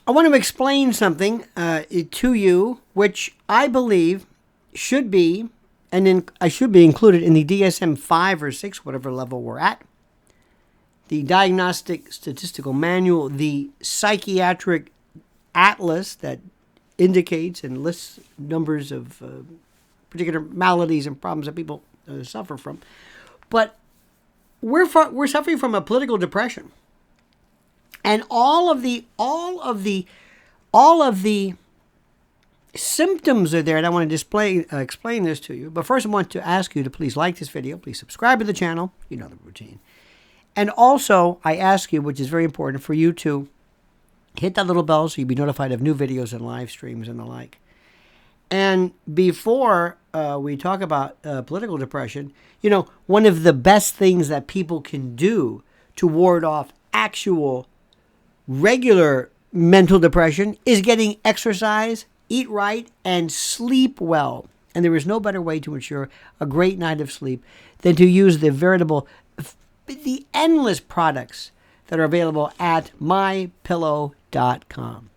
I want to explain something to you, which I believe should be, I should be included in the DSM 5 or 6, whatever level we're at, the Diagnostic Statistical Manual, the Psychiatric Atlas that indicates and lists numbers of particular maladies and problems that people suffer from. But we're suffering from a political depression. And all of the symptoms are there, and I want to explain this to you. But first, I want to ask you to please like this video, please subscribe to the channel. You know the routine. And also, I ask you, which is very important, for you to hit that little bell so you'll be notified of new videos and live streams and the like. And before we talk about political depression, one of the best things that people can do to ward off actual regular mental depression is getting exercise, eat right, and sleep well. And there is no better way to ensure a great night of sleep than to use the endless products that are available at mypillow.com.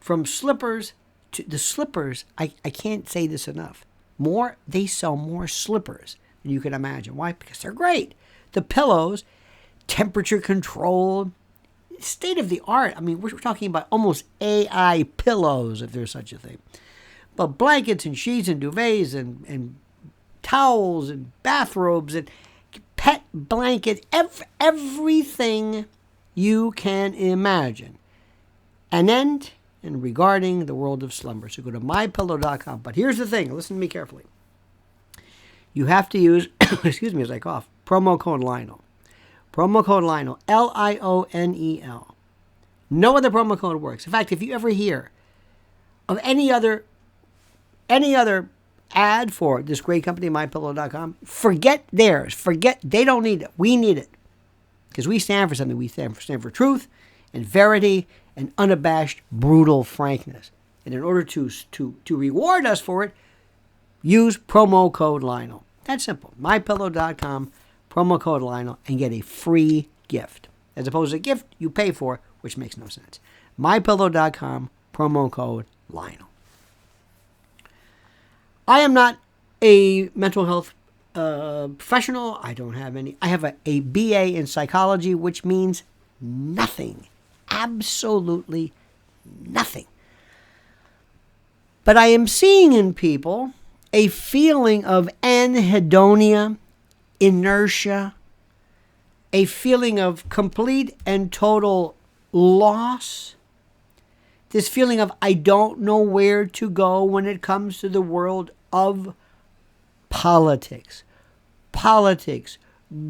From slippers to the slippers, I can't say this enough. They sell more slippers than you can imagine. Why? Because they're great. The pillows, temperature controlled, state of the art. I mean, we're talking about almost AI pillows, if there's such a thing. But blankets and sheets and duvets and towels and bathrobes and pet blanket, everything you can imagine. And regarding the world of slumber. So go to mypillow.com. But here's the thing. Listen to me carefully. You have to use, excuse me as I cough, promo code Lionel. Promo code Lionel, Lionel. No other promo code works. In fact, if you ever hear of any other ad for this great company, mypillow.com, forget theirs. They don't need it. We need it. Because we stand for something. We stand for truth and verity and unabashed, brutal frankness. And in order to reward us for it, use promo code Lionel. That's simple. mypillow.com. Promo code Lionel, and get a free gift. As opposed to a gift you pay for, which makes no sense. MyPillow.com, promo code Lionel. I am not a mental health professional. I don't have any. I have a BA in psychology, which means nothing. Absolutely nothing. But I am seeing in people a feeling of anhedonia, inertia, a feeling of complete and total loss, this feeling of I don't know where to go when it comes to the world of politics,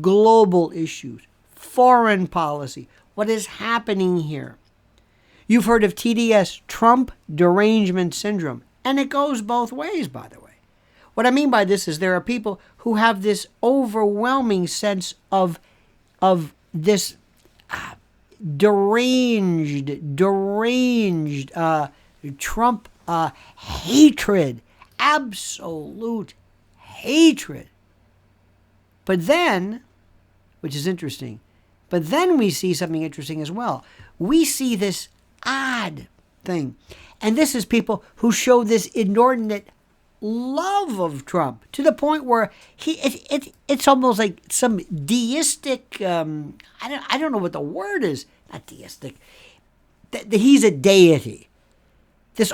global issues, foreign policy, what is happening here. You've heard of TDS, Trump derangement syndrome, and it goes both ways, by the way. What I mean by this is there are people who have this overwhelming sense of this deranged Trump hatred, absolute hatred. But then, which is interesting, we see something interesting as well. We see this odd thing. And this is people who show this inordinate love of Trump to the point where it's almost like some deistic, I don't know what the word is, not deistic, he's a deity. This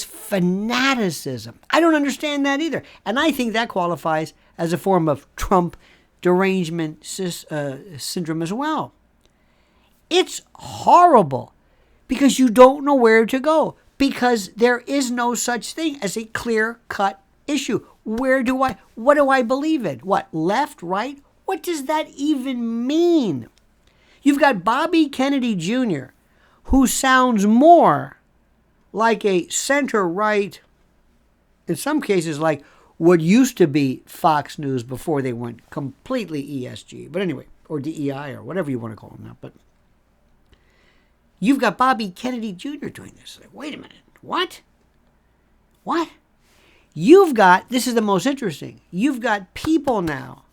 fanaticism. I don't understand that either. And I think that qualifies as a form of Trump derangement syndrome as well. It's horrible because you don't know where to go. Because there is no such thing as a clear-cut issue. What do I believe in? What, left, right? What does that even mean? You've got Bobby Kennedy Jr., who sounds more like a center-right, in some cases like what used to be Fox News before they went completely ESG. But anyway, or DEI, or whatever you want to call them now. But you've got Bobby Kennedy Jr. doing this. Like, wait a minute. What? This is the most interesting. You've got people now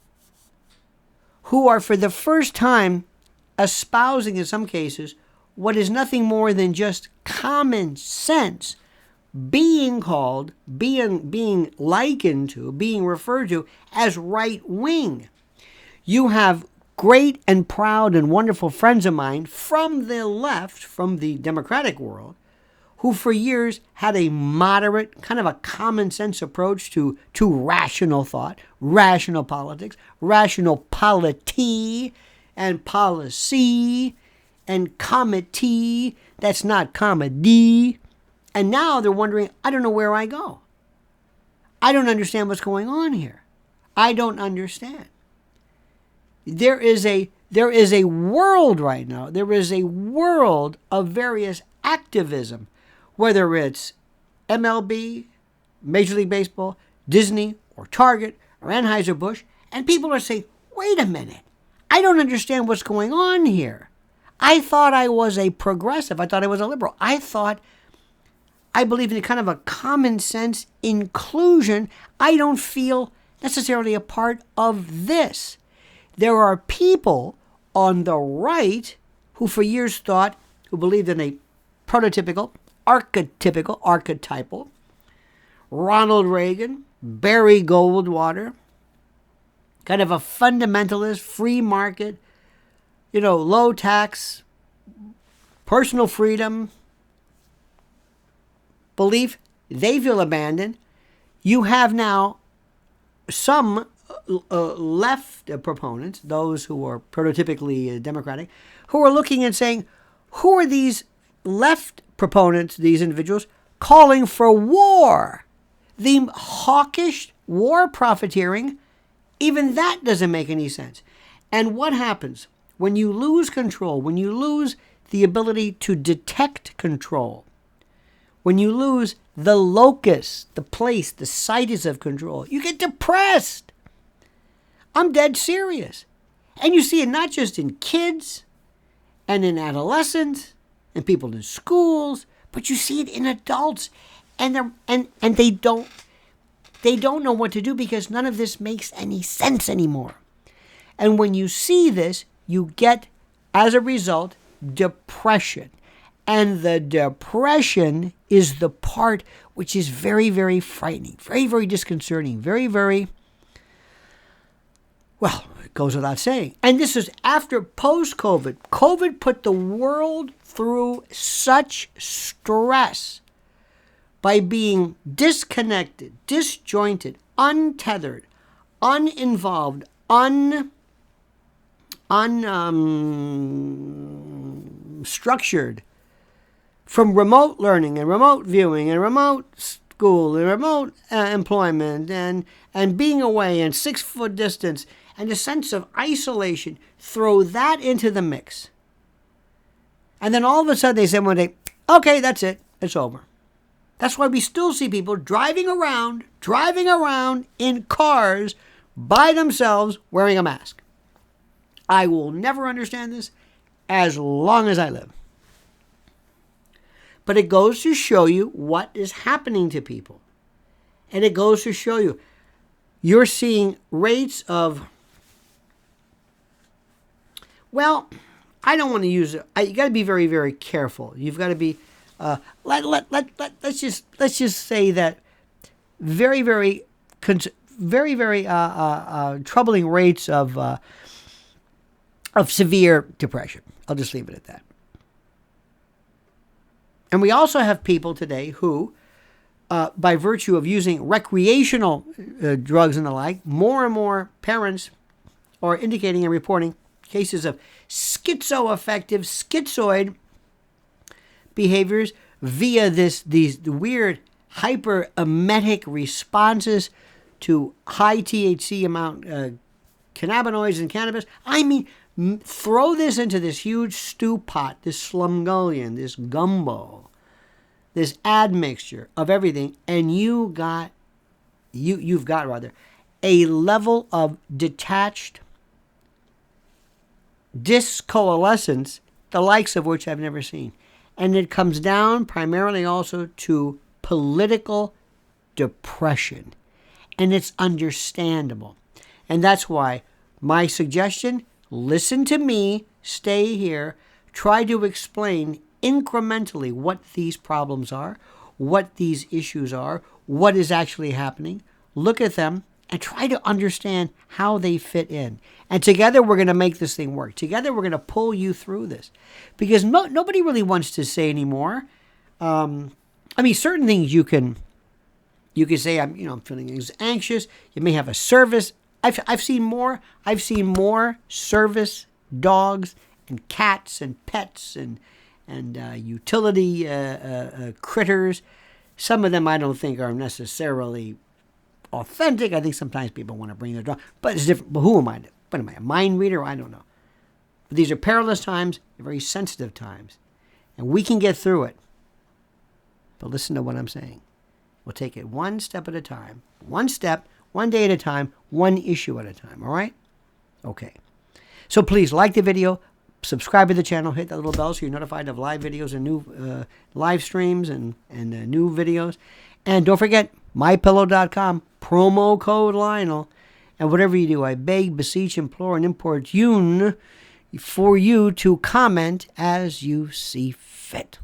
who are for the first time espousing, in some cases, what is nothing more than just common sense being called, being likened to, being referred to as right wing. You have great and proud and wonderful friends of mine from the left, from the Democratic world, who for years had a moderate, kind of a common sense approach to rational thought, rational politics, rational polity and policy and comedy. That's not comedy. And now they're wondering, I don't know where I go. I don't understand what's going on here. I don't understand. There is a world right now. There is a world of various activism, whether it's MLB, Major League Baseball, Disney, or Target, or Anheuser-Busch, and people are saying, wait a minute, I don't understand what's going on here. I thought I was a progressive. I thought I was a liberal. I believe in a kind of a common sense inclusion. I don't feel necessarily a part of this. There are people on the right who for years who believed in a prototypical, archetypal, Ronald Reagan, Barry Goldwater, kind of a fundamentalist, free market, low tax, personal freedom belief. They feel abandoned. You have now some left proponents, those who are prototypically Democratic, who are looking and saying, who are these left proponents, these individuals, calling for war? The hawkish war profiteering, even that doesn't make any sense. And what happens when you lose control, when you lose the ability to detect control, when you lose the locus, the place, the situs of control, you get depressed. I'm dead serious. And you see it not just in kids and in adolescents and people in schools, but you see it in adults. And they don't know what to do because none of this makes any sense anymore. And when you see this, you get, as a result, depression. And the depression is the part which is very, very frightening, very, very disconcerting, very, very, well, it goes without saying. And this is after post-COVID. COVID put the world through such stress by being disconnected, disjointed, untethered, uninvolved, unstructured, from remote learning and remote viewing and remote school and remote employment and being away and 6-foot distance and a sense of isolation. Throw that into the mix. And then all of a sudden they say one day, okay, that's it. It's over. That's why we still see people driving around in cars by themselves wearing a mask. I will never understand this as long as I live. But it goes to show you what is happening to people. And it goes to show you, you're seeing rates of, well, I don't want to use it. You got to be very, very careful. You've got to be, let's just say that very, very troubling rates of severe depression. I'll just leave it at that. And we also have people today who, by virtue of using recreational drugs and the like, more and more parents are indicating and reporting cases of schizoaffective, schizoid behaviors via these weird hyperemetic responses to high THC amount cannabinoids and cannabis. I mean, throw this into this huge stew pot, this slumgullion, this gumbo, this admixture of everything, and you've got a level of detached discoalescence, the likes of which I've never seen. And it comes down primarily also to political depression. And it's understandable. And that's why my suggestion, listen to me, stay here, try to explain incrementally what these problems are, what these issues are, what is actually happening. Look at them and try to understand how they fit in. And together we're going to make this thing work. Together we're going to pull you through this. Because nobody really wants to say anymore. Certain things you can say, I'm feeling anxious. You may have a service. I've seen more service dogs and cats and pets and utility critters. Some of them I don't think are necessarily authentic. I think sometimes people want to bring their dog, but it's different. But who am I? What am I, a mind reader? I don't know. But these are perilous times, very sensitive times, and we can get through it. But listen to what I'm saying. We'll take it one step at a time, one step, one day at a time, one issue at a time. All right? Okay. So please like the video, subscribe to the channel, hit that little bell so you're notified of live videos and new live streams and new videos. And don't forget, mypillow.com, promo code Lionel. And whatever you do, I beg, beseech, implore, and import you for you to comment as you see fit.